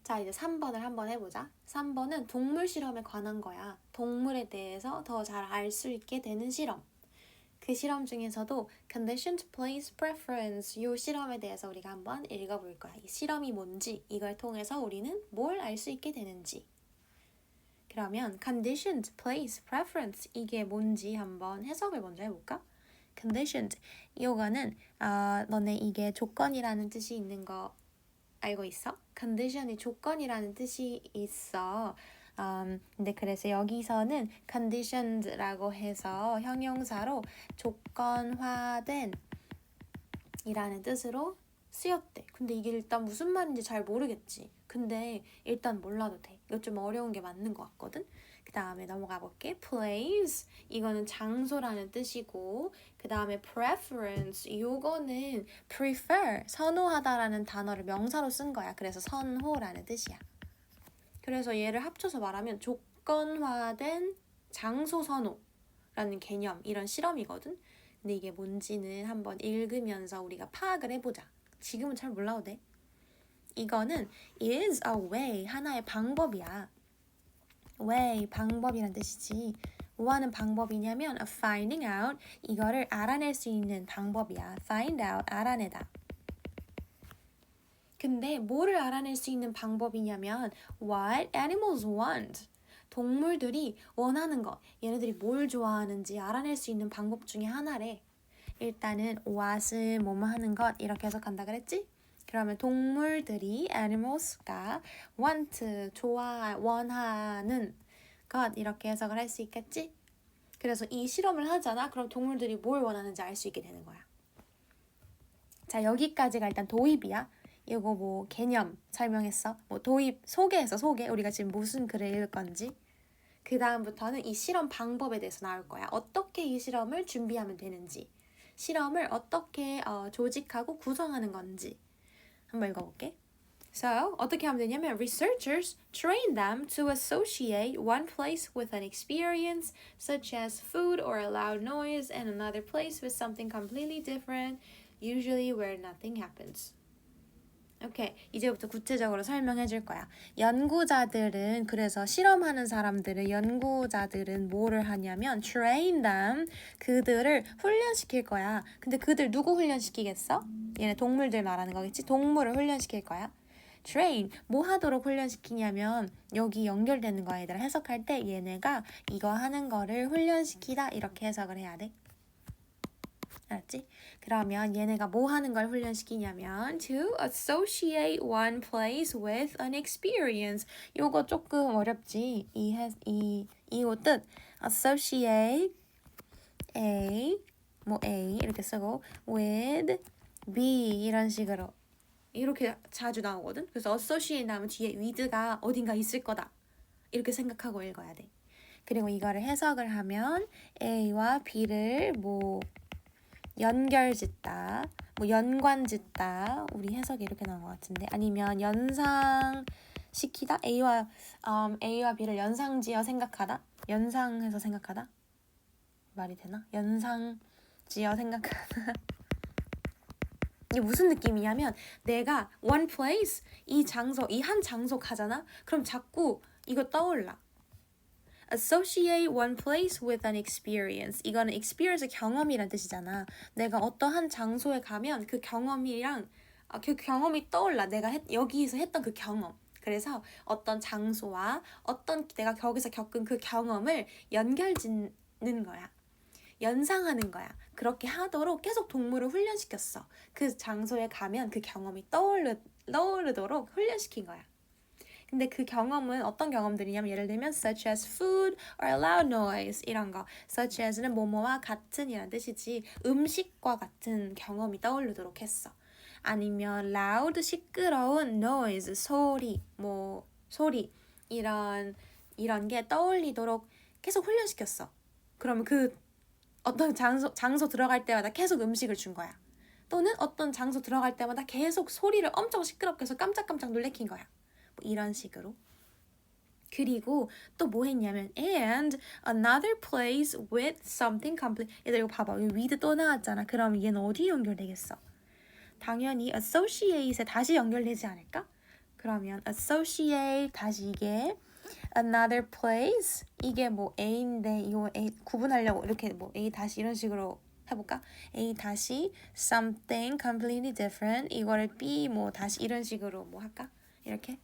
자, 이제 3번을 한번 해보자. 3번은 동물 실험에 관한 거야. 동물에 대해서 더 잘 알 수 있게 되는 실험. 그 실험 중에서도 conditioned place preference 이 실험에 대해서 우리가 한번 읽어볼 거야. 이 실험이 뭔지, 이걸 통해서 우리는 뭘 알 수 있게 되는지. 그러면 conditioned place preference 이게 뭔지 한번 해석을 먼저 해볼까? conditioned 이거는 너네 이게 조건이라는 뜻이 있는 거 알고 있어? condition이 조건이라는 뜻이 있어. 근데 그래서 여기서는 conditioned라고 해서 형용사로 조건화된 이라는 뜻으로 쓰였대. 근데 이게 일단 무슨 말인지 잘 모르겠지. 근데 일단 몰라도 돼. 이거 좀 어려운 게 맞는 것 같거든. 그 다음에 넘어가 볼게. place 이거는 장소라는 뜻이고 그 다음에 preference 이거는 prefer 선호하다라는 단어를 명사로 쓴 거야. 그래서 선호라는 뜻이야. 그래서 얘를 합쳐서 말하면 조건화된 장소 선호라는 개념 이런 실험이거든. 근데 이게 뭔지는 한번 읽으면서 우리가 파악을 해보자. 지금은 잘 몰라도 돼. 이거는 is a way 하나의 방법이야. way 방법이란 뜻이지. 뭐 하는 방법이냐면 finding out 이거를 알아낼 수 있는 방법이야. find out 알아내다. 근데 뭐를 알아낼 수 있는 방법이냐면 what animals want 동물들이 원하는 것 얘네들이 뭘 좋아하는지 알아낼 수 있는 방법 중에 하나래. 일단은 what은 뭐뭐 하는 것 이렇게 해석한다 그랬지? 그러면 동물들이 animals가 want 원하는 것 이렇게 해석을 할 수 있겠지? 그래서 이 실험을 하잖아. 그럼 동물들이 뭘 원하는지 알 수 있게 되는 거야. 자, 여기까지가 일단 도입이야. 이거 뭐 개념 설명했어. 뭐 도입 소개했어. 소개. 우리가 지금 무슨 글을 읽을 건지. 그 다음부터는 이 실험 방법에 대해서 나올 거야. 어떻게 이 실험을 준비하면 되는지. 실험을 어떻게 조직하고 구성하는 건지. 한번 읽어볼게. So, 어떻게 하면 되냐면 researchers train them to associate one place with an experience such as food or a loud noise and another place with something completely different, usually where nothing happens. 오케이, 이제부터 구체적으로 설명해 줄 거야. 연구자들은 그래서 실험하는 사람들은 연구자들은 뭐를 하냐면 train them 그들을 훈련시킬 거야. 근데 그들 누구 훈련시키겠어? 얘네 동물들 말하는 거겠지? 동물을 훈련시킬 거야. train 뭐 하도록 훈련시키냐면 여기 연결되는 거 얘들아 해석할 때 얘네가 이거 하는 거를 훈련시키다 이렇게 해석을 해야 돼. 알았지? 그러면 얘네가 뭐 하는 걸 훈련시키냐면 to associate one place with an experience. 요거 조금 어렵지? 이거 뜻 associate A 뭐 A 이렇게 쓰고 with B 이런 식으로 이렇게 자주 나오거든. 그래서 associate 나오면 뒤에 with가 어딘가 있을 거다. 이렇게 생각하고 읽어야 돼. 그리고 이거를 해석을 하면 A와 B를 뭐 연결짓다, 뭐 연관짓다. 우리 해석이 이렇게 나온 것 같은데 아니면 연상시키다. A와 B를 연상지어 생각하다. 연상해서 생각하다. 말이 되나? 연상지어 생각하다. 이게 무슨 느낌이냐면 내가 one place 이 장소 이 한 장소 가잖아. 그럼 자꾸 이거 떠올라. associate one place with an experience. 이거는 experience 경험이란 뜻이잖아. 내가 어떠한 장소에 가면 그 경험이랑 그 경험이 떠올라. 내가 여기서 했던 그 경험. 그래서 어떤 장소와 어떤 내가 거기서 겪은 그 경험을 연결짓는 거야. 연상하는 거야. 그렇게 하도록 계속 동물을 훈련시켰어. 그 장소에 가면 그 경험이 떠오르도록 훈련시킨 거야. 근데 그 경험은 어떤 경험들이냐면 예를 들면 such as food or loud noise 이런 거. such as는 뭐뭐와 같은 이란 뜻이지 음식과 같은 경험이 떠오르도록 했어. 아니면 loud 시끄러운 noise 소리 이런 게 떠올리도록 계속 훈련시켰어. 그러면 그 어떤 장소 들어갈 때마다 계속 음식을 준 거야. 또는 어떤 장소 들어갈 때마다 계속 소리를 엄청 시끄럽게 해서 깜짝깜짝 놀래킨 거야. 뭐 이런 식으로. 그리고 또 뭐 했냐면 and another place with something complete. 얘들 이거 봐봐. 여기 with 또 나왔잖아. 그럼 얘는 어디에 연결되겠어? 당연히 associate에 다시 연결되지 않을까? 그러면 associate 다시 이게 another place 이게 뭐 A인데 이거 A 구분하려고 이렇게 뭐 A 다시 이런 식으로 해볼까? A 다시 something completely different 이거를 B 뭐 다시 이런 식으로 뭐 할까? 이렇게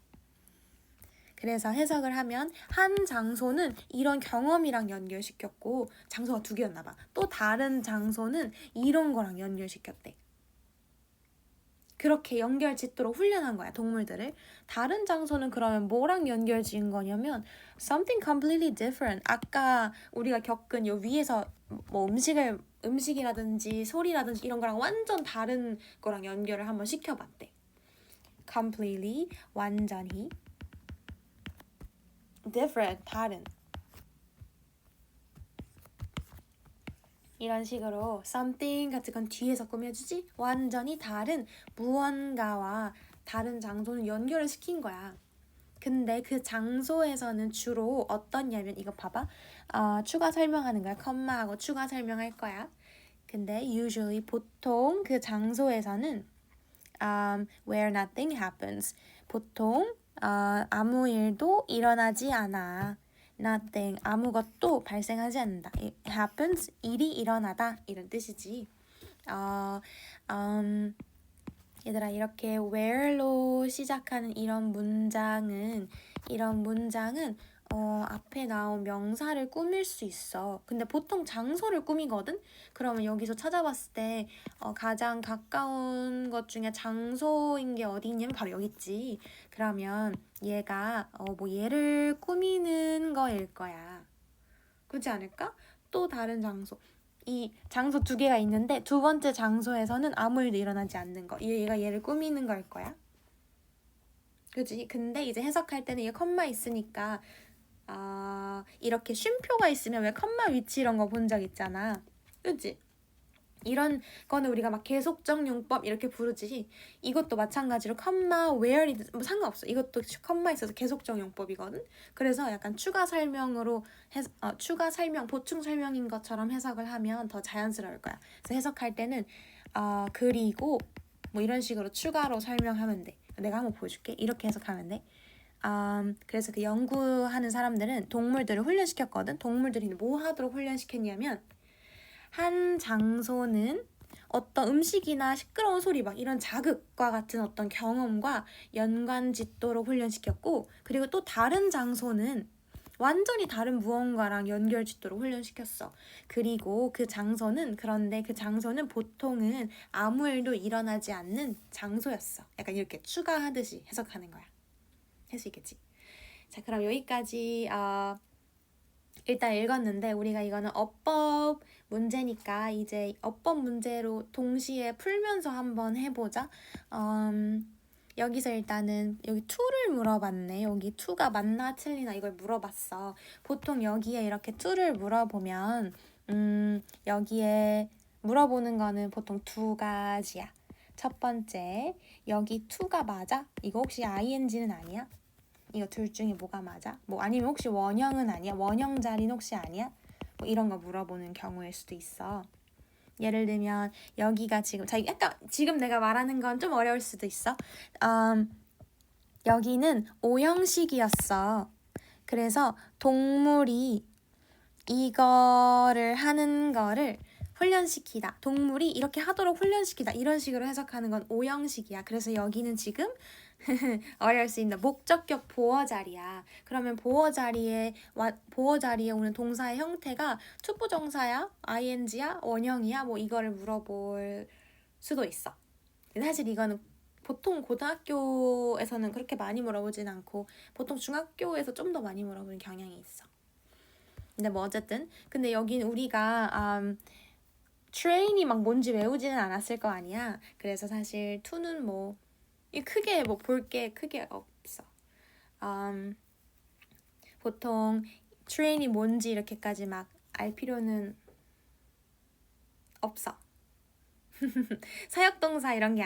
그래서 해석을 하면 한 장소는 이런 경험이랑 연결시켰고 장소가 두 개였나 봐. 또 다른 장소는 이런 거랑 연결시켰대. 그렇게 연결 짓도록 훈련한 거야, 동물들을. 다른 장소는 그러면 뭐랑 연결 지은 거냐면 something completely different. 아까 우리가 겪은 요 위에서 뭐 음식이라든지 소리라든지 이런 거랑 완전 다른 거랑 연결을 한번 시켜봤대. completely, 완전히. different, 다른. 이런 식으로 something 같은 건 뒤에서 꾸며주지 완전히 다른 무언가와 다른 장소는 연결을 시킨 거야. 근데 그 장소에서는 주로 어떻냐면 이거 봐봐. 추가 설명하는 거야. 컴마하고 추가 설명할 거야. 근데 usually 보통 그 장소에서는 where nothing happens. 보통 아무 일도 일어나지 않아. nothing 아무것도 발생하지 않는다. It happens 일이 일어나다 이런 뜻이지. 얘들아 이렇게 where로 시작하는 이런 문장은 앞에 나온 명사를 꾸밀 수 있어. 근데 보통 장소를 꾸미거든? 그러면 여기서 찾아봤을 때 가장 가까운 것 중에 장소인 게 어디 있냐면 바로 여기 있지. 그러면 얘가 뭐 얘를 꾸미는 거일 거야. 그렇지 않을까? 또 다른 장소. 이 장소 두 개가 있는데 두 번째 장소에서는 아무 일도 일어나지 않는 거. 얘가 얘를 꾸미는 걸 거야. 그치? 근데 이제 해석할 때는 얘 컴마 있으니까 이렇게 쉼표가 있으면 왜 컴마 위치 이런 거 본 적 있잖아. 그치? 이런 거는 우리가 막 계속적 용법 이렇게 부르지. 이것도 마찬가지로 컴마 where이든 뭐 상관없어. 이것도 컴마 있어서 계속적 용법이거든. 그래서 약간 추가 설명으로 추가 설명, 보충 설명인 것처럼 해석을 하면 더 자연스러울 거야. 그래서 해석할 때는 그리고 뭐 이런 식으로 추가로 설명하면 돼. 내가 한번 보여줄게. 이렇게 해석하면 돼. 그래서 그 연구하는 사람들은 동물들을 훈련시켰거든. 동물들이 뭐 하도록 훈련시켰냐면 한 장소는 어떤 음식이나 시끄러운 소리 막 이런 자극과 같은 어떤 경험과 연관 짓도록 훈련시켰고 그리고 또 다른 장소는 완전히 다른 무언가랑 연결 짓도록 훈련시켰어. 그리고 그런데 그 장소는 보통은 아무 일도 일어나지 않는 장소였어. 약간 이렇게 추가하듯이 해석하는 거야. 할 수 있겠지? 자, 그럼 여기까지 일단 읽었는데 우리가 이거는 어법 문제니까 이제 어법 문제로 동시에 풀면서 한번 해보자. 여기서 일단은 여기 to를 물어봤네. 여기 to가 맞나 틀리나 이걸 물어봤어. 보통 여기에 이렇게 to를 물어보면 여기에 물어보는 거는 보통 두 가지야. 첫 번째, 여기 to가 맞아? 이거 혹시 ing는 아니야? 이거 둘 중에 뭐가 맞아? 뭐 아니면 혹시 원형은 아니야? 원형 자리는 혹시 아니야? 뭐 이런 거 물어보는 경우일 수도 있어. 예를 들면 여기가 지금 약간 지금 내가 말하는 건 좀 어려울 수도 있어. 여기는 오형식이었어. 그래서 동물이 이거를 하는 거를 훈련시키다. 동물이 이렇게 하도록 훈련시키다. 이런 식으로 해석하는 건 오형식이야. 그래서 여기는 지금 어려울 수 있는 목적격 보어 자리야. 그러면 보어 자리에 오는 동사의 형태가 투부정사야, ing야, 원형이야, 뭐 이거를 물어볼 수도 있어. 사실 이거는 보통 고등학교에서는 그렇게 많이 물어보진 않고 보통 중학교에서 좀 더 많이 물어보는 경향이 있어. 근데 뭐 어쨌든 근데 여긴 우리가 트레인이 막 뭔지 외우지는 않았을 거 아니야. 그래서 사실 to는 뭐 크게 뭐 볼 게 크게 없어. 보통 트레인이 뭔지 이렇게까지 막 알 필요는 없어. 사역동사 이런 게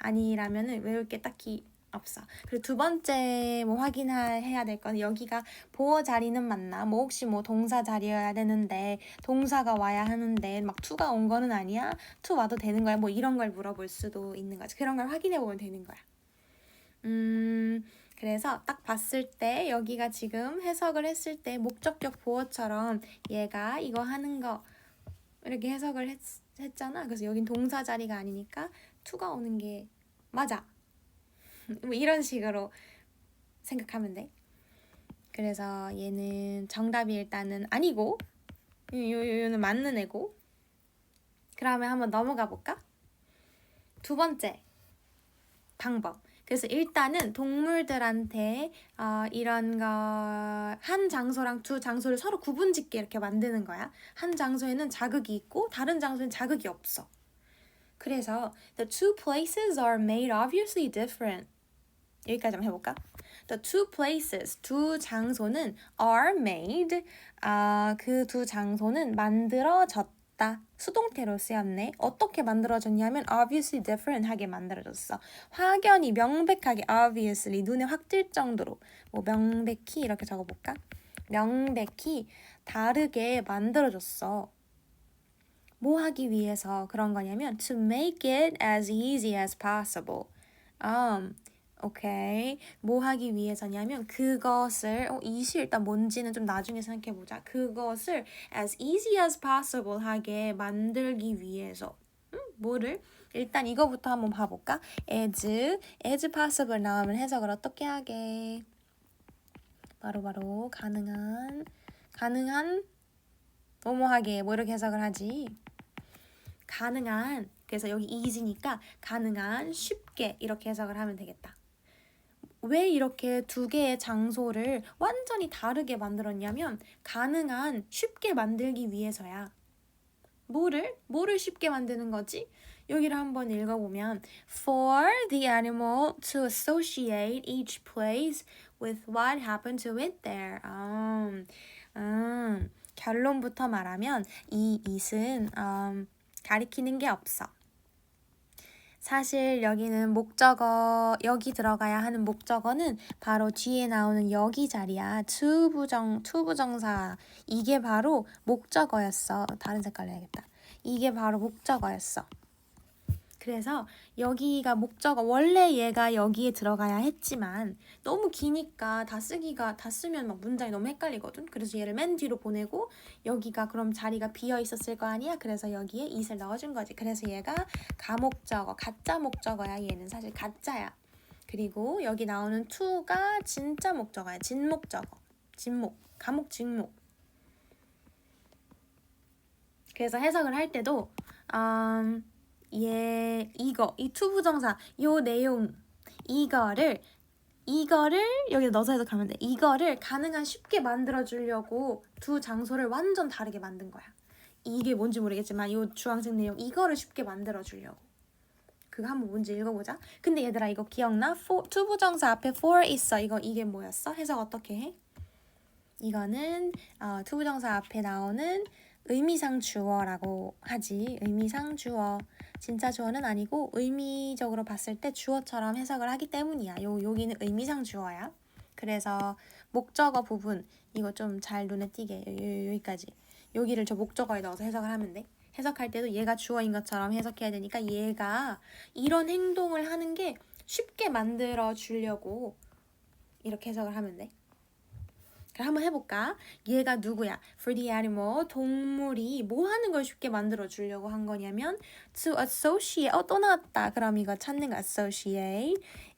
아니라면은 외울 게 딱히 없어. 그리고 두 번째 뭐 확인해야 될 건 여기가 보어 자리는 맞나? 뭐 혹시 뭐 동사 자리여야 되는데 동사가 와야 하는데 막 to가 온 거는 아니야? to 와도 되는 거야? 뭐 이런 걸 물어볼 수도 있는 거지. 그런 걸 확인해 보면 되는 거야. 그래서 딱 봤을 때 여기가 지금 해석을 했을 때 목적격 보어처럼 얘가 이거 하는 거 이렇게 해석을 했잖아. 그래서 여긴 동사 자리가 아니니까 to가 오는 게 맞아. 뭐 이런 식으로 생각하면 돼. 그래서 얘는 정답이 일단은 아니고 요는 맞는 애고. 그러면 한번 넘어가 볼까? 두 번째 방법. 그래서 일단은 동물들한테 이런 거 한 장소랑 두 장소를 서로 구분짓게 이렇게 만드는 거야. 한 장소에는 자극이 있고 다른 장소에는 자극이 없어. 그래서 the two places are made obviously different. 여기까지 한번 해볼까? The two places, 두 장소는 are made, 그 두 장소는 만들어졌다. 수동태로 쓰였네. 어떻게 만들어졌냐면 obviously different 하게 만들어졌어. 확연히 명백하게 obviously 눈에 확 띌 정도로 뭐 명백히 이렇게 적어볼까? 명백히 다르게 만들어졌어. 뭐 하기 위해서 그런 거냐면 to make it as easy as possible. 오케이. 뭐 하기 위해서냐면 그것을 이시 일단 뭔지는 좀 나중에 생각해 보자. 그것을 as easy as possible 하게 만들기 위해서. 뭐를? 일단 이거부터 한번 봐볼까? as possible 나오면 해석을 어떻게 하게? 바로 가능한 뭐뭐하게 뭐 이렇게 해석을 하지. 가능한 그래서 여기 easy니까 가능한 쉽게 이렇게 해석을 하면 되겠다. 왜 이렇게 두 개의 장소를 완전히 다르게 만들었냐면 가능한 쉽게 만들기 위해서야. 뭐를 쉽게 만드는 거지? 여기를 한번 읽어보면 For the animal to associate each place with what happened to it there. 결론부터 말하면 이 it은 가리키는 게 없어. 사실 여기는 목적어, 여기 들어가야 하는 목적어는 바로 뒤에 나오는 여기 자리야. 투부정사. 이게 바로 목적어였어. 다른 색깔로 해야겠다. 이게 바로 목적어였어. 그래서 여기가 목적어, 원래 얘가 여기에 들어가야 했지만 너무 기니까 다 쓰면 막 문장이 너무 헷갈리거든. 그래서 얘를 맨 뒤로 보내고 여기가 그럼 자리가 비어 있었을 거 아니야. 그래서 여기에 it을 넣어준 거지. 그래서 얘가 가목적어, 가짜 목적어야. 얘는 사실 가짜야. 그리고 여기 나오는 to가 진짜 목적어야. 진목적어. 가목 진목. 그래서 해석을 할 때도 이 투부정사, 요 내용, 이거를 여기 넣어서 해석하면 돼. 이거를 가능한 쉽게 만들어주려고 두 장소를 완전 다르게 만든 거야. 이게 뭔지 모르겠지만 요 주황색 내용, 이거를 쉽게 만들어주려고. 그거 한번 뭔지 읽어보자. 근데 얘들아 이거 기억나? 투부정사 앞에 for 있어. 이게 뭐였어? 해석 어떻게 해? 이거는 투부정사 앞에 나오는 의미상 주어라고 하지. 의미상 주어. 진짜 주어는 아니고 의미적으로 봤을 때 주어처럼 해석을 하기 때문이야. 여기는 의미상 주어야. 그래서 목적어 부분 이거 좀 잘 눈에 띄게 여기까지. 여기를 저 목적어에 넣어서 해석을 하면 돼. 해석할 때도 얘가 주어인 것처럼 해석해야 되니까 얘가 이런 행동을 하는 게 쉽게 만들어 주려고 이렇게 해석을 하면 돼. 그럼 한번 해볼까? 얘가 누구야? For the animal, 동물이 뭐 하는 걸 쉽게 만들어 주려고 한 거냐면 to associate, 또 나왔다. 그럼 이거 찾는 거 associate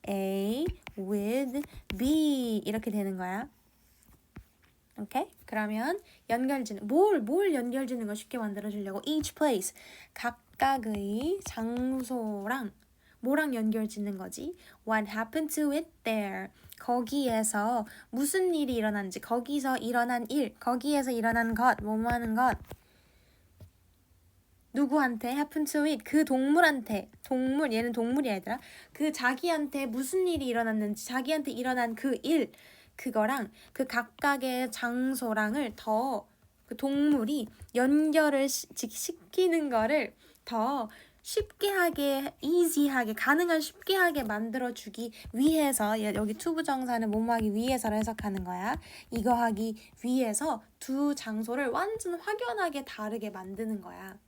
A with B 이렇게 되는 거야. 오케이? 그러면 연결짓는 뭘 연결짓는 걸 쉽게 만들어 주려고 each place 각각의 장소랑 뭐랑 연결짓는 거지? What happened to it there? 거기에서 무슨 일이 일어난지, 거기서 일어난 일, 거기에서 일어난 것, 뭐뭐 하는 것. 누구한테 happen to it? 그 동물한테. 얘는 동물이야 얘들아. 그 자기한테 무슨 일이 일어났는지, 자기한테 일어난 그 일, 그거랑 그 각각의 장소랑을 더 그 동물이 연결을 시키는 거를 더 쉽게 하게, easy하게, 가능한 쉽게 하게 만들어주기 위해서 여기 투부정사는 뭐뭐 하기 위해서를 해석하는 거야. 이거 하기 위해서 두 장소를 완전 확연하게 다르게 만드는 거야.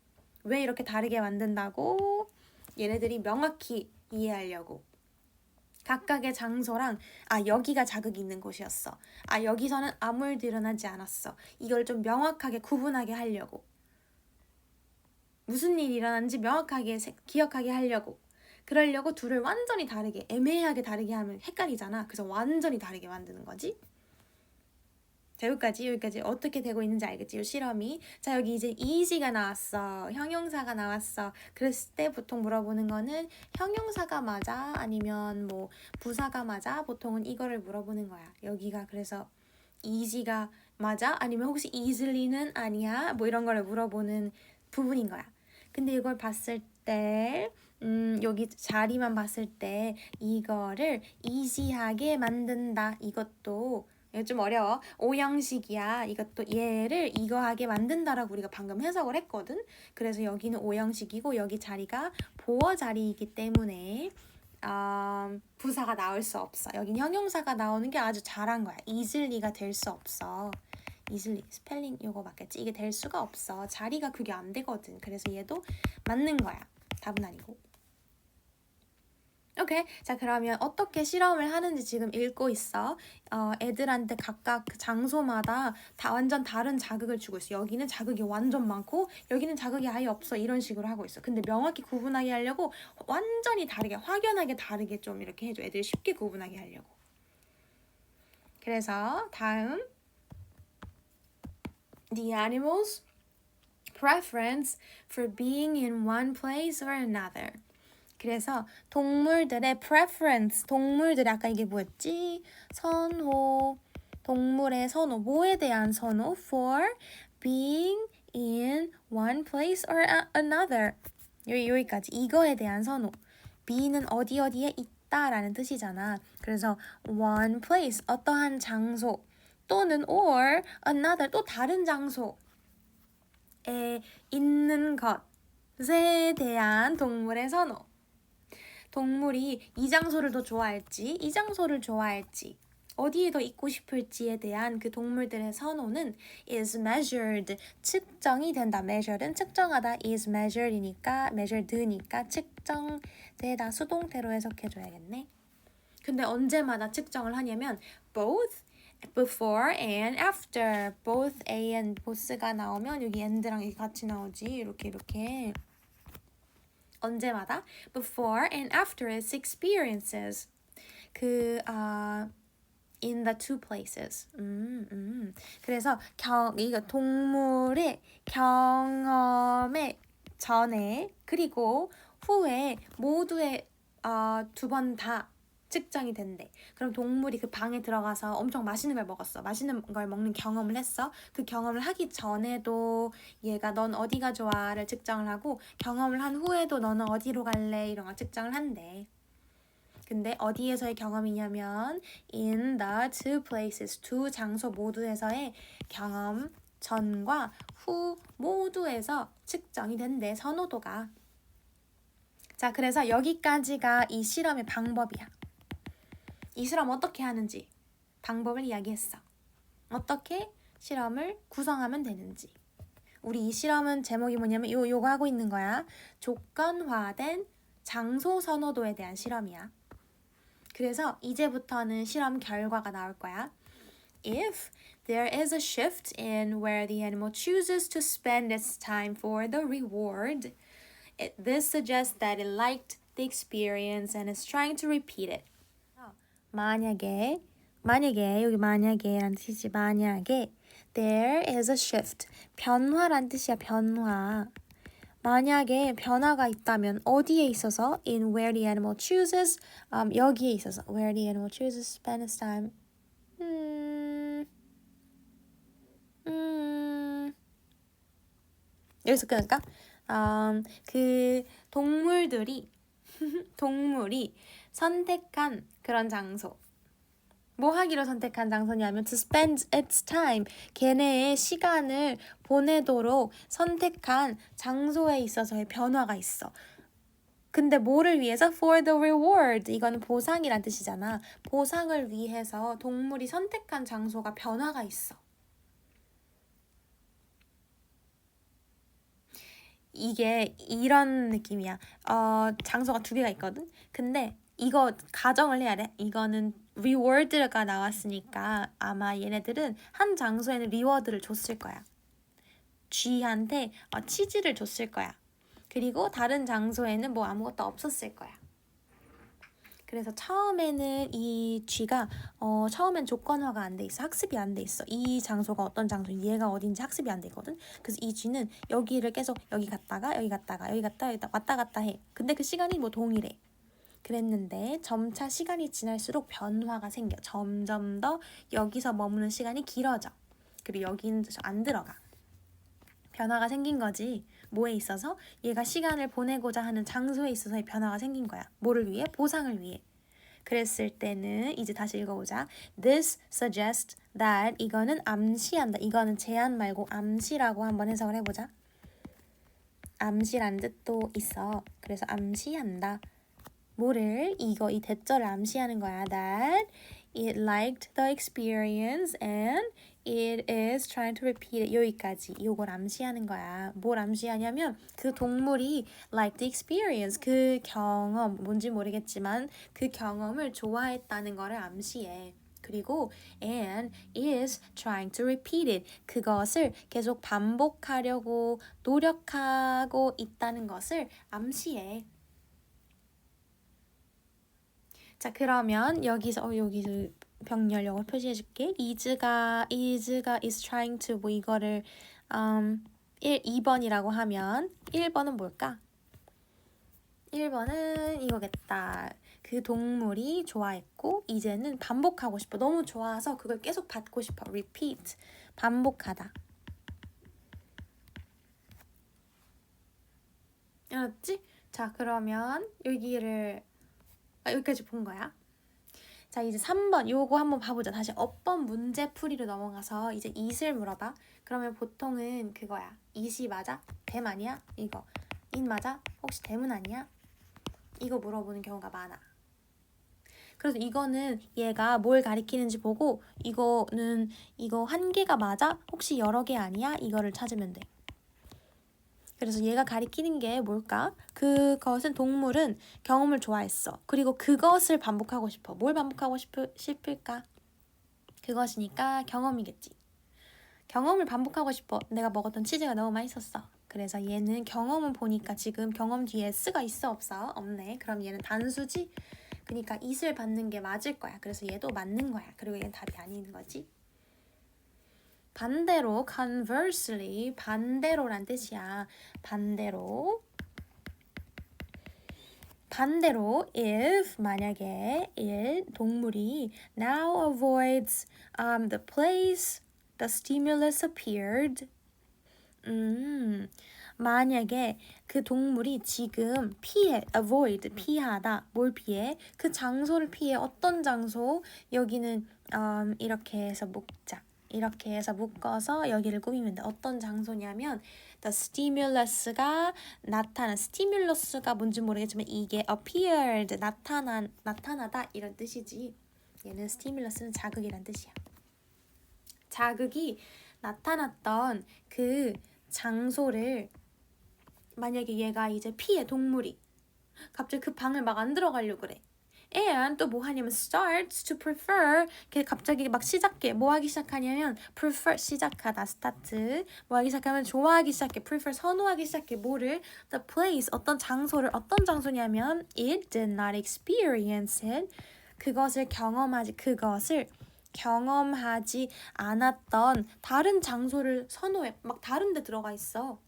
왜 이렇게 다르게 만든다고? 얘네들이 명확히 이해하려고. 각각의 장소랑 여기가 자극이 있는 곳이었어. 여기서는 아무 일도 일어나지 않았어. 이걸 좀 명확하게 구분하게 하려고. 무슨 일이 일어났는지 명확하게 기억하게 하려고. 그러려고 둘을 완전히 다르게, 애매하게 다르게 하면 헷갈리잖아. 그래서 완전히 다르게 만드는 거지. 자, 여기까지 어떻게 되고 있는지 알겠지? 이 실험이. 자, 여기 이제 is가 나왔어. 형용사가 나왔어. 그랬을 때 보통 물어보는 거는 형용사가 맞아? 아니면 뭐 부사가 맞아? 보통은 이거를 물어보는 거야. 여기가 그래서 is가 맞아? 아니면 혹시 easily 아니야? 뭐 이런 거를 물어보는 부분인 거야. 근데 이걸 봤을 때 여기 자리만 봤을 때 이거를 easy하게 만든다. 이것도 이거 좀 어려워. 오형식이야. 이것도 얘를 이거하게 만든다라고 우리가 방금 해석을 했거든. 그래서 여기는 오형식이고 여기 자리가 보어 자리이기 때문에 부사가 나올 수 없어. 여긴 형용사가 나오는 게 아주 잘한 거야. easily가 될 수 없어. easily 스펠링 요거 맞겠지? 이게 될 수가 없어. 자리가 그게 안 되거든. 그래서 얘도 맞는 거야. 답은 아니고. 오케이. 자, 그러면 어떻게 실험을 하는지 지금 읽고 있어. 애들한테 각각 그 장소마다 다 완전 다른 자극을 주고 있어. 여기는 자극이 완전 많고 여기는 자극이 아예 없어. 이런 식으로 하고 있어. 근데 명확히 구분하게 하려고 완전히 다르게, 확연하게 다르게 좀 이렇게 해줘. 애들이 쉽게 구분하게 하려고. 그래서 다음 The animals' preference for being in one place or another. 그래서 동물들의 preference, 동물들의 아까 이게 뭐였지? 선호, 동물의 선호, 뭐에 대한 선호? For being in one place or another. 여기까지 이거에 대한 선호. be는 어디에 있다라는 뜻이잖아. 그래서 one place, 어떠한 장소 또는 or another, 또 다른 장소에 있는 것에 대한 동물의 선호. 동물이 이 장소를 더 좋아할지, 이 장소를 좋아할지, 어디에 더 있고 싶을지에 대한 그 동물들의 선호는 is measured, 측정이 된다. measured은 측정하다, is measured이니까, measured니까 측정되다. 수동태로 해석해줘야겠네. 근데 언제마다 측정을 하냐면 both, before and after. both A and both가 나오면 여기 and랑 이렇게 같이 나오지. 이렇게. 언제마다 before and after its experiences. in the two places. 그래서 이거 동물의 경험의 전에 그리고 후에 모두의 두 번 다 측정이 된대. 그럼 동물이 그 방에 들어가서 엄청 맛있는 걸 먹었어. 맛있는 걸 먹는 경험을 했어. 그 경험을 하기 전에도 얘가 넌 어디가 좋아를 측정을 하고 경험을 한 후에도 너는 어디로 갈래 이런 걸 측정을 한대. 근데 어디에서의 경험이냐면 in the two places, 두 장소 모두에서의 경험 전과 후 모두에서 측정이 된대. 선호도가. 자, 그래서 여기까지가 이 실험의 방법이야. 이 실험 어떻게 하는지 방법을 이야기했어. 어떻게 실험을 구성하면 되는지. 우리 이 실험은 제목이 뭐냐면 요거 하고 있는 거야. 조건화된 장소 선호도에 대한 실험이야. 그래서 이제부터는 실험 결과가 나올 거야. If there is a shift in where the animal chooses to spend its time for the reward, this suggests that it liked the experience and is trying to repeat it. 만약에 여기 만약에란 뜻이지. 만약에 there is a shift, 변화란 뜻이야. 변화. 만약에 변화가 있다면 어디에 있어서 in where the animal chooses, 여기에 있어서 where the animal chooses to spend its time. 여기서 끊을까? 그 동물이 선택한 그런 장소. 뭐 하기로 선택한 장소냐면 to spend its time, 걔네의 시간을 보내도록 선택한 장소에 있어서의 변화가 있어. 근데 뭐를 위해서? For the reward. 이거는 보상이란 뜻이잖아. 보상을 위해서 동물이 선택한 장소가 변화가 있어. 이게 이런 느낌이야. 장소가 두 개가 있거든. 근데 이거 가정을 해야 돼. 이거는 reward가 나왔으니까 아마 얘네들은 한 장소에는 리워드를 줬을 거야. G한테 치즈를 줬을 거야. 그리고 다른 장소에는 뭐 아무것도 없었을 거야. 그래서 처음에는 이 G가 처음엔 조건화가 안 돼 있어. 학습이 안 돼 있어. 이 장소가 어떤 장소, 얘가 어딘지 학습이 안 되거든. 그래서 이 G는 여기를 계속 여기 갔다가 여기 갔다가 여기 갔다 왔다 갔다 해. 근데 그 시간이 뭐 동일해. 그랬는데 점차 시간이 지날수록 변화가 생겨. 점점 더 여기서 머무는 시간이 길어져. 그리고 여기는 안 들어가. 변화가 생긴 거지. 뭐에 있어서? 얘가 시간을 보내고자 하는 장소에 있어서의 변화가 생긴 거야. 뭐를 위해? 보상을 위해. 그랬을 때는 이제 다시 읽어보자. This suggests that 이거는 암시한다. 이거는 제안 말고 암시라고 한번 해석을 해보자. 암시란 뜻도 있어. 그래서 암시한다. 뭐를? 이 대절을 암시하는 거야. That it liked the experience and it is trying to repeat it. 여기까지. 이걸 암시하는 거야. 뭘 암시하냐면 그 동물이 like the experience. 그 경험, 뭔지 모르겠지만 그 경험을 좋아했다는 거를 암시해. 그리고 and is trying to repeat it. 그것을 계속 반복하려고 노력하고 있다는 것을 암시해. 자, 그러면 여기서 병렬 영어 표시해줄게. is가 is trying to 뭐 이거를 2번이라고 하면 1번은 뭘까? 1번은 이거겠다. 그 동물이 좋아했고 이제는 반복하고 싶어. 너무 좋아서 그걸 계속 받고 싶어. repeat. 반복하다. 알았지? 자, 그러면 여기까지 본 거야. 자, 이제 3번 요거 한번 봐보자. 다시 어법 문제 풀이로 넘어가서 이제 it을 물어봐. 그러면 보통은 그거야. it이 맞아? 댐 아니야? 이거 it 맞아? 혹시 댐은 아니야? 이거 물어보는 경우가 많아. 그래서 이거는 얘가 뭘 가리키는지 보고 이거 한 개가 맞아? 혹시 여러 개 아니야? 이거를 찾으면 돼. 그래서 얘가 가리키는 게 뭘까? 그것은 동물은 경험을 좋아했어. 그리고 그것을 반복하고 싶어. 뭘 반복하고 싶을까? 그것이니까 경험이겠지. 경험을 반복하고 싶어. 내가 먹었던 치즈가 너무 맛있었어. 그래서 얘는 경험은 보니까 지금 경험 뒤에 s가 있어 없어? 없네. 그럼 얘는 단수지? 그러니까 it을 받는 게 맞을 거야. 그래서 얘도 맞는 거야. 그리고 얘는 답이 아닌 거지. 반대로 conversely 반대로란 뜻이야. 반대로 if 만약에 동물이 now avoids the place the stimulus appeared. 만약에 그 동물이 지금 avoid 피하다. 뭘 피해? 그 장소를 피해. 어떤 장소? 여기는 이렇게 해서 묶어서 여기를 꾸미면 돼. 어떤 장소냐면 the stimulus가 스티뮬러스가 뭔지 모르겠지만 이게 appeared 나타나다 이런 뜻이지. 얘는 스티뮬러스는 자극이란 뜻이야. 자극이 나타났던 그 장소를 만약에 얘가 이제 피해 동물이 갑자기 그 방을 막 안 들어가려고 그래. and 또 뭐 하냐면 starts to prefer 갑자기 막 시작해. 뭐 하기 시작하냐면 prefer 시작하다 start 뭐 하기 시작하면 좋아하기 시작해. prefer 선호하기 시작해. 뭐를? the place 어떤 장소냐면 it did not experience it 그것을 경험하지 않았던 다른 장소를 선호해. 막 다른 데 들어가 있어.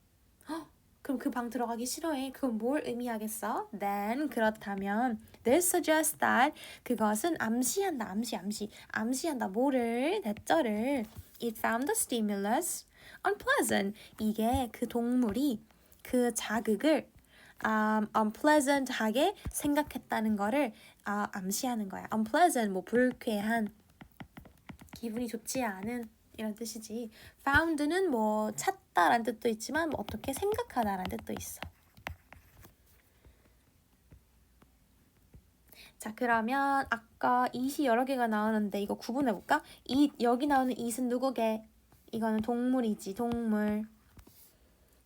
그럼 그 방 들어가기 싫어해. 그건 뭘 의미하겠어? Then 그렇다면 this suggests that 그것은 암시한다. 암시한다. 뭐를? 대절을 It found the stimulus unpleasant. 이게 그 동물이 그 자극을 unpleasant하게 생각했다는 거를 암시하는 거야. unpleasant 뭐 불쾌한 기분이 좋지 않은 이런 뜻이지. found는 뭐 찾다라는 뜻도 있지만 뭐 어떻게 생각하다라는 뜻도 있어. 자, 그러면 아까 it이 여러 개가 나오는데 이거 구분해볼까? 여기 나오는 it은 누구게? 이거는 동물이지, 동물.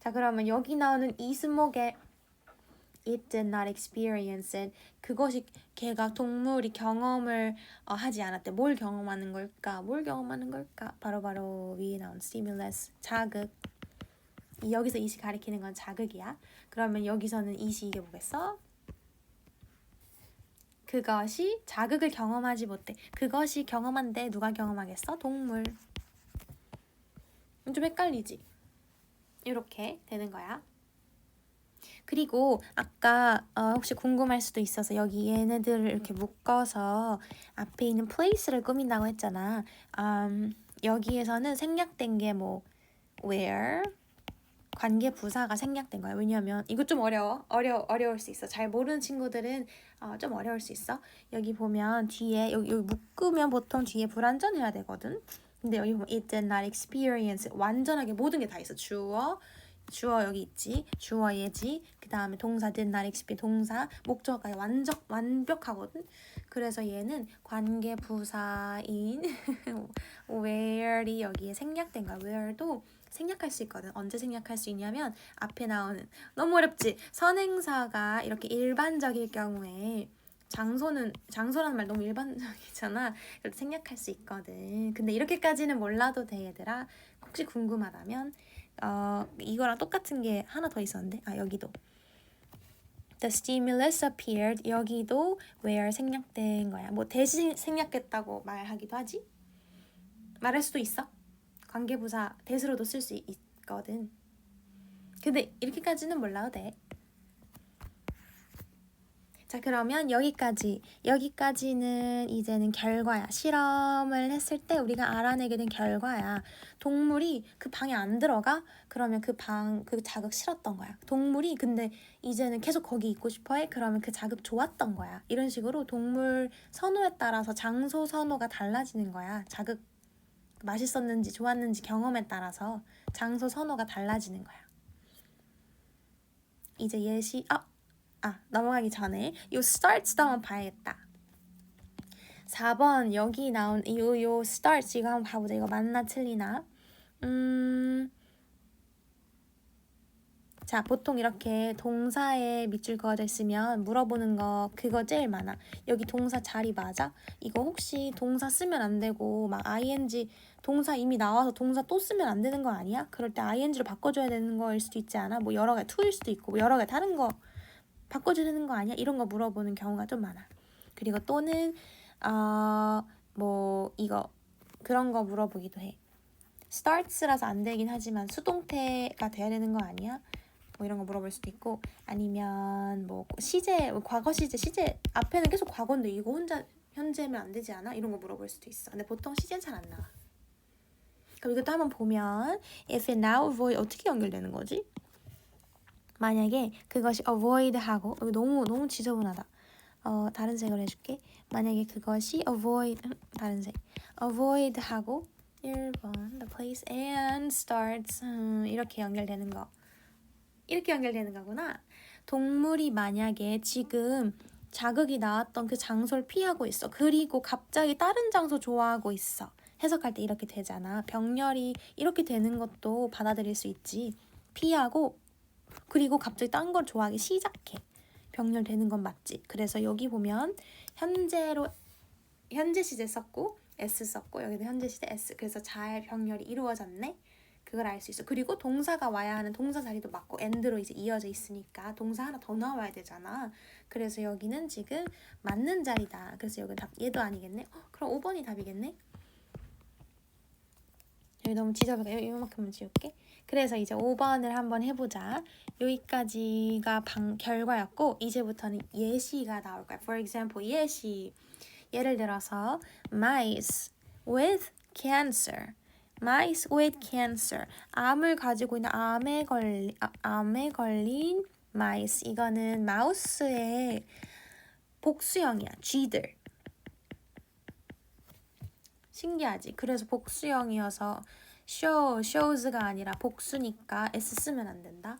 자, 그러면 여기 나오는 it은 뭐게? it did not experience it. 그것이 걔가 동물이 경험을 하지 않았대. 뭘 경험하는 걸까? 뭘 경험하는 걸까? 바로바로 위에 나온 stimulus, 자극. 여기서 it이 가리키는 건 자극이야. 그러면 여기서는 it이 이게 뭐겠어? 그것이 자극을 경험하지 못해. 그것이 경험한데 누가 경험하겠어? 동물. 좀 헷갈리지? 이렇게 되는 거야. 그리고 아까 혹시 궁금할 수도 있어서 여기 얘네들을 이렇게 묶어서 앞에 있는 place를 꾸민다고 했잖아. 여기에서는 생략된 게 뭐 where 관계 부사가 생략된 거야. 왜냐면 이거 좀 어려울 수 있어. 잘 모르는 친구들은 좀 어려울 수 있어. 여기 보면 뒤에 여기 묶으면 보통 뒤에 불완전해야 되거든. 근데 여기 보면 it did not experience 완전하게 모든 게 다 있어. 주어 여기 있지. 주어 예지. 그 다음에 동사 did not experience 동사 목적어까지 완벽하거든. 그래서 얘는 관계 부사인 where이 여기에 생략된 거야. where도 생략할 수 있거든. 언제 생략할 수 있냐면 앞에 나오는 너무 어렵지. 선행사가 이렇게 일반적일 경우에 장소라는 말 너무 일반적이잖아. 그래도 생략할 수 있거든. 근데 이렇게까지는 몰라도 돼 얘들아. 혹시 궁금하다면 이거랑 똑같은 게 하나 더 있었는데 여기도 The stimulus appeared 여기도 where 생략된 거야. 뭐 대신 생략했다고 말하기도 하지. 말할 수도 있어. 관계부사 대수로도 쓸 수 있거든. 근데 이렇게까지는 몰라도 돼. 자 그러면 여기까지는 이제는 결과야. 실험을 했을 때 우리가 알아내게 된 결과야. 동물이 그 방에 안 들어가? 그러면 그 자극 싫었던 거야. 동물이 근데 이제는 계속 거기 있고 싶어 해? 그러면 그 자극 좋았던 거야. 이런 식으로 동물 선호에 따라서 장소 선호가 달라지는 거야. 자극 맛있었는지 좋았는지 경험에 따라서 장소 선호가 달라지는 거야. 이제 예시 넘어가기 전에 요 starts도 한번 봐야겠다. 4번 여기 나온 요 starts 이거 한번 봐보자. 이거 맞나 틀리나? 자 보통 이렇게 동사에 밑줄 그어져 있으면 물어보는 거 그거 제일 많아. 여기 동사 자리 맞아? 이거 혹시 동사 쓰면 안 되고 막 ing 동사 이미 나와서 동사 또 쓰면 안 되는 거 아니야? 그럴 때 ing로 바꿔줘야 되는 거일 수도 있지 않아? 뭐 여러 가지 to일 수도 있고 뭐 여러 가지 다른 거 바꿔줘야 되는 거 아니야? 이런 거 물어보는 경우가 좀 많아. 그리고 또는 뭐 이거 그런 거 물어보기도 해. starts라서 안 되긴 하지만 수동태가 돼야 되는 거 아니야? 뭐 이런 거 물어볼 수도 있고 아니면 뭐 시제 과거 시제 앞에는 계속 과거인데 이거 혼자 현재면 안 되지 않아? 이런 거 물어볼 수도 있어. 근데 보통 시제는 잘 안 나와. 그럼 이것도 한번 보면 if and now avoid 어떻게 연결되는 거지? 만약에 그것이 avoid하고 여기 너무 지저분하다. 다른 색으로 해줄게. 만약에 그것이 다른 색 avoid하고 1번 the place and starts 이렇게 연결되는 거. 이렇게 연결되는 거구나. 동물이 만약에 지금 자극이 나왔던 그 장소를 피하고 있어. 그리고 갑자기 다른 장소 좋아하고 있어. 해석할 때 이렇게 되잖아. 병렬이 이렇게 되는 것도 받아들일 수 있지. 피하고 그리고 갑자기 딴 걸 좋아하기 시작해. 병렬 되는 건 맞지. 그래서 여기 보면 현재 시제 썼고 S 썼고 여기도 현재 시제 S. 그래서 잘 병렬이 이루어졌네. 그걸 알 수 있어. 그리고 동사가 와야 하는 동사 자리도 맞고 and로 이제 이어져 있으니까 동사 하나 더 나와야 되잖아. 그래서 여기는 지금 맞는 자리다. 그래서 여기 답 얘도 아니겠네. 그럼 5번이 답이겠네. 여기 너무 지저분해. 이만큼만 지울게. 그래서 이제 5번을 한번 해보자. 여기까지가 결과였고 이제부터는 예시가 나올 거야. For example, 예시. 예를 들어서 mice with cancer. mice with cancer. 암을 가지고 있는 암에 걸린 mice. 이거는 마우스의 복수형이야. 쥐들. 신기하지? 그래서 복수형이어서 shows가 아니라 복수니까 s 쓰면 안 된다.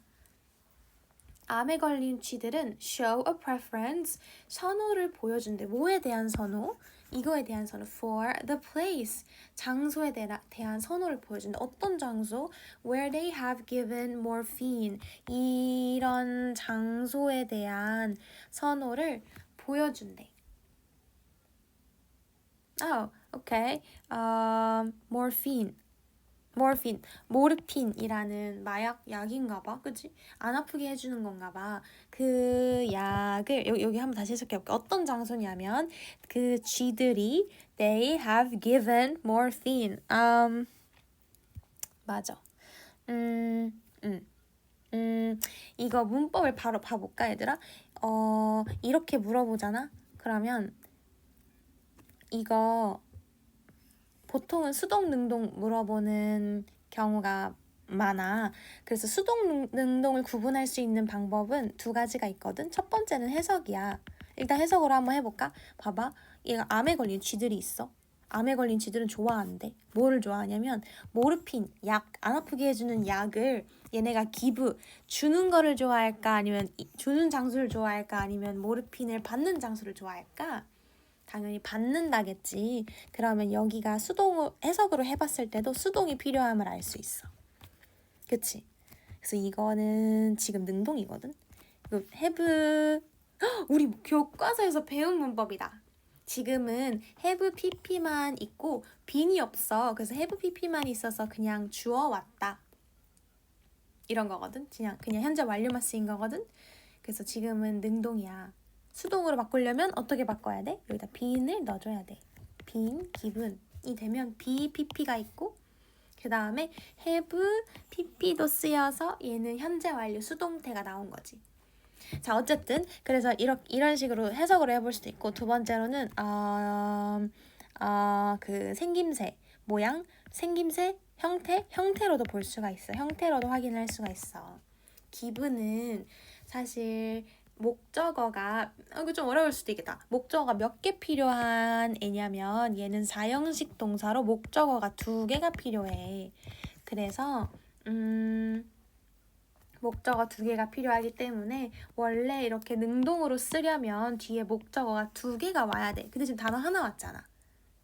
암에 걸린 쥐들은 show a preference, 선호를 보여준대. 뭐에 대한 선호? 이거에 대한 선호. For the place, 장소에 대한 선호를 보여준대. 어떤 장소? Where they have given morphine, 이런 장소에 대한 선호를 보여준대. Oh, okay. morphine. 모르핀이라는 약인가 봐. 그치? 안 아프게 해주는 건가 봐. 그 약을 여기 한번 다시 해석해 볼게. 어떤 장소냐면 그 쥐들이 they have given morphine. 맞아. 이거 문법을 바로 봐볼까, 얘들아? 이렇게 물어보잖아? 그러면 이거 보통은 수동 능동 물어보는 경우가 많아. 그래서 수동 능동을 구분할 수 있는 방법은 두 가지가 있거든. 첫 번째는 해석이야. 일단 해석으로 한번 해볼까? 봐봐. 얘가 암에 걸린 쥐들이 있어. 암에 걸린 쥐들은 좋아한대. 뭐를 좋아하냐면 모르핀, 약, 안 아프게 해주는 약을 얘네가 기부, 주는 거를 좋아할까? 아니면 주는 장소를 좋아할까? 아니면 모르핀을 받는 장소를 좋아할까? 당연히 받는다겠지. 그러면 여기가 해석으로 해봤을 때도 수동이 필요함을 알 수 있어. 그치? 그래서 이거는 지금 능동이거든. 이거 have, 우리 교과서에서 배운 문법이다. 지금은 have pp만 있고 being이 없어. 그래서 have pp만 있어서 그냥 주어왔다. 이런 거거든. 그냥 현재 완료만 쓰인 거거든. 그래서 지금은 능동이야. 수동으로 바꾸려면 어떻게 바꿔야 돼? 여기다 being을 넣어줘야 돼. being, 기분이 되면 be, pp가 있고 그 다음에 have, pp도 쓰여서 얘는 현재 완료 수동태가 나온 거지. 자, 어쨌든 그래서 이런 식으로 해석으로 해볼 수도 있고 두 번째로는 그 생김새, 모양, 생김새, 형태로도 볼 수가 있어. 형태로도 확인할 수가 있어. 기분은 사실 목적어가 이거 좀 어려울 수도 있겠다. 목적어가 몇 개 필요한 애냐면 얘는 사형식 동사로 목적어가 2개가 필요해. 그래서 목적어 2개가 필요하기 때문에 원래 이렇게 능동으로 쓰려면 뒤에 목적어가 2개가 와야 돼. 근데 지금 단어 하나 왔잖아.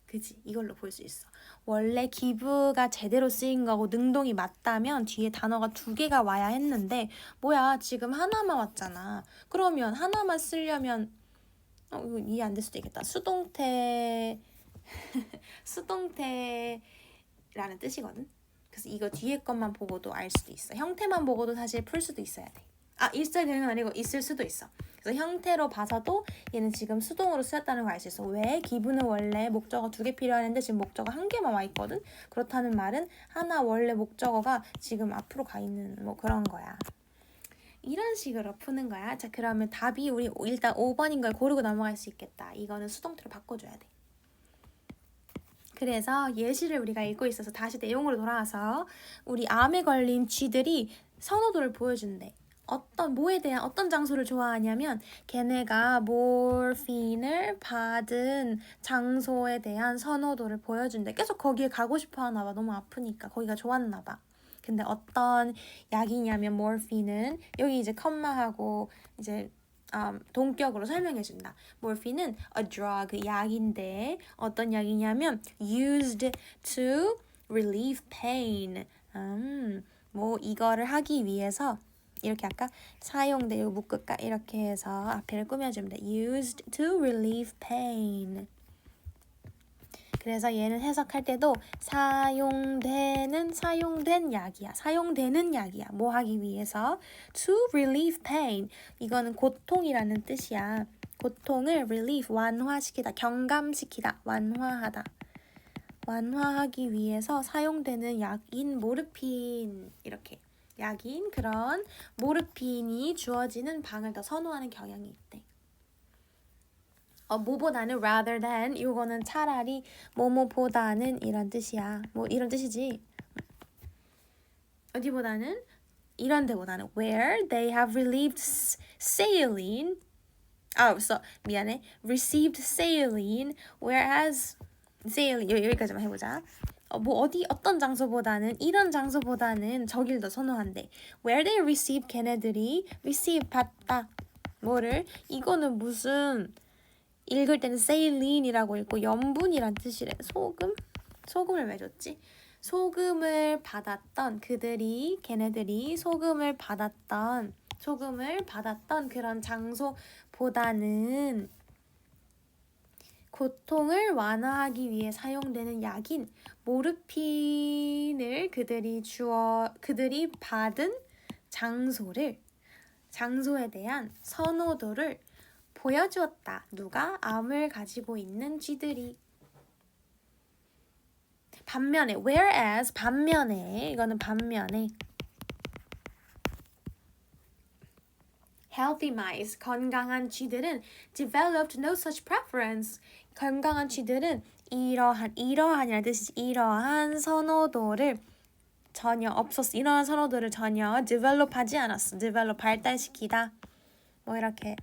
그지? 이걸로 볼 수 있어. 원래 기부가 제대로 쓰인 거고 능동이 맞다면 뒤에 단어가 2개가 와야 했는데 뭐야 지금 하나만 왔잖아. 그러면 하나만 쓰려면 이거 이해 안 될 수도 있겠다. 수동태라는 뜻이거든. 그래서 이거 뒤에 것만 보고도 알 수도 있어. 형태만 보고도 사실 풀 수도 있어야 돼. 있어야 되는 건 아니고 있을 수도 있어. 그래서 형태로 봐서도 얘는 지금 수동으로 쓰였다는 걸 알 수 있어. 왜? 기분은 원래 목적어 2개 필요하는데 지금 목적어 1개만 와 있거든. 그렇다는 말은 하나 원래 목적어가 지금 앞으로 가 있는 뭐 그런 거야. 이런 식으로 푸는 거야. 자, 그러면 답이 우리 일단 5번인 걸 고르고 넘어갈 수 있겠다. 이거는 수동태로 바꿔줘야 돼. 그래서 예시를 우리가 읽고 있어서 다시 내용으로 돌아와서 우리 암에 걸린 쥐들이 선호도를 보여준대. 뭐에 대한 어떤 장소를 좋아하냐면 걔네가 모르핀을 받은 장소에 대한 선호도를 보여준대. 계속 거기에 가고 싶어 하나 봐. 너무 아프니까 거기가 좋았나 봐. 근데 어떤 약이냐면 모르핀은 여기 이제 컴마하고 이제 동격으로 설명해준다. 모르핀은 a drug, 약인데 어떤 약이냐면 used to relieve pain. 뭐 이거를 하기 위해서 이렇게 아까 사용되고 묶을까 이렇게 해서 앞에를 꾸며주면 돼. used to relieve pain. 그래서 얘는 해석할 때도 사용된 약이야. 사용되는 약이야. 뭐 하기 위해서? To relieve pain. 이거는 고통이라는 뜻이야. 고통을 relieve, 완화시키다, 경감시키다, 완화하다. 완화하기 위해서 사용되는 약인 모르핀. 이렇게 약인 그런 모르핀이 주어지는 방을 더 선호하는 경향이 있대. 뭐보다는 rather than 이거는 차라리 뭐뭐보다는 이런 뜻이야. 뭐 이런 뜻이지. 어디보다는 이런 데보다는 where they have relieved saline. 미안해. received saline whereas saline 여기까지만 해보자. 어떤 장소보다는 이런 장소보다는 저길 더 선호한대. Where they receive 걔네들이 receive 받다. 뭐를? 이거는 무슨 읽을 때는 salein이라고 읽고 염분이란 뜻이래. 소금? 소금을 왜 줬지? 소금을 받았던 걔네들이 소금을 받았던 그런 장소보다는 고통을 완화하기 위해 사용되는 약인 모르핀을 그들이 받은 장소에 대한 선호도를 보여주었다. 누가? 암을 가지고 있는 쥐들이. 반면에 whereas 이거는 반면에 healthy mice 건강한 쥐들은 developed no such preference. 건강한 쥐들은 이러한이라는 뜻이지. 이러한 선호도를 전혀 develop하지 않았어. 발달시키다. 뭐 이렇게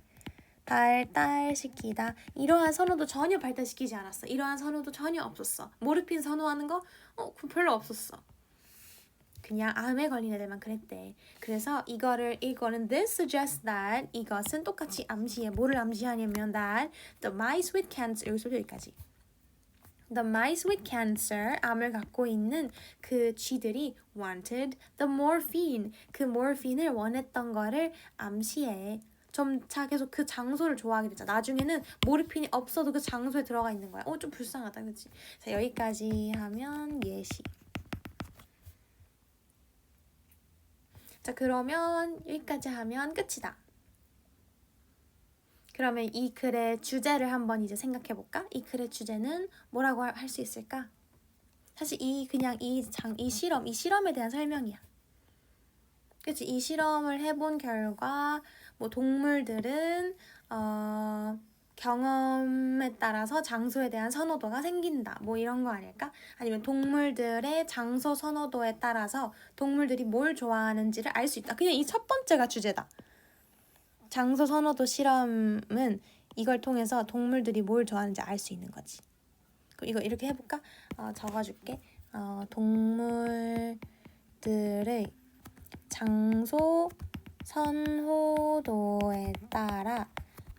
발달시키다. 이러한 선호도 전혀 발달시키지 않았어. 이러한 선호도 전혀 없었어. 모르핀 선호하는 거? 별로 없었어. 그냥 암에 걸린 애들만 그랬대. 그래서 이거는 this suggests that 이것은 똑같이 암시해. 뭐를 암시하냐면 that the mice with cancer 여기까지. The mice with cancer 암을 갖고 있는 그 쥐들이 wanted the morphine 그 morphine을 원했던 거를 암시해. 점차 계속 그 장소를 좋아하게 되잖아. 나중에는 모르핀이 없어도 그 장소에 들어가 있는 거야. 좀 불쌍하다, 그치? 자, 여기까지 하면 예시. 자, 그러면 여기까지 하면 끝이다. 그러면 이 글의 주제를 한번 이제 생각해볼까? 이 글의 주제는 뭐라고 할 수 있을까? 사실 이 실험에 대한 설명이야. 그치? 이 실험을 해본 결과 뭐 동물들은 경험에 따라서 장소에 대한 선호도가 생긴다. 뭐 이런 거 아닐까? 아니면 동물들의 장소 선호도에 따라서 동물들이 뭘 좋아하는지를 알 수 있다. 그냥 이 첫 번째가 주제다. 장소 선호도 실험은 이걸 통해서 동물들이 뭘 좋아하는지 알 수 있는 거지. 그럼 이거 이렇게 해볼까? 적어줄게. 동물들의 장소 선호도에 따라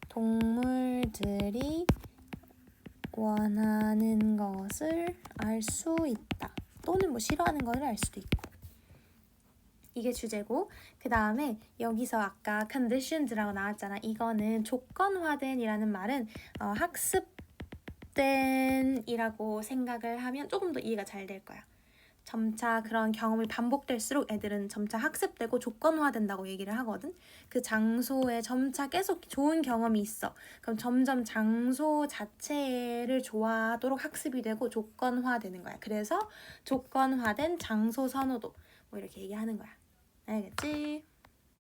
동물들이 원하는 것을 알 수 있다. 또는 뭐 싫어하는 것을 알 수도 있고. 이게 주제고, 그 다음에 여기서 아까 conditioned라고 나왔잖아. 이거는 조건화된이라는 말은 학습된이라고 생각을 하면 조금 더 이해가 잘 될 거야. 점차 그런 경험이 반복될수록 애들은 점차 학습되고 조건화된다고 얘기를 하거든. 그 장소에 점차 계속 좋은 경험이 있어. 그럼 점점 장소 자체를 좋아하도록 학습이 되고 조건화되는 거야. 그래서 조건화된 장소 선호도 뭐 이렇게 얘기하는 거야. 알겠지?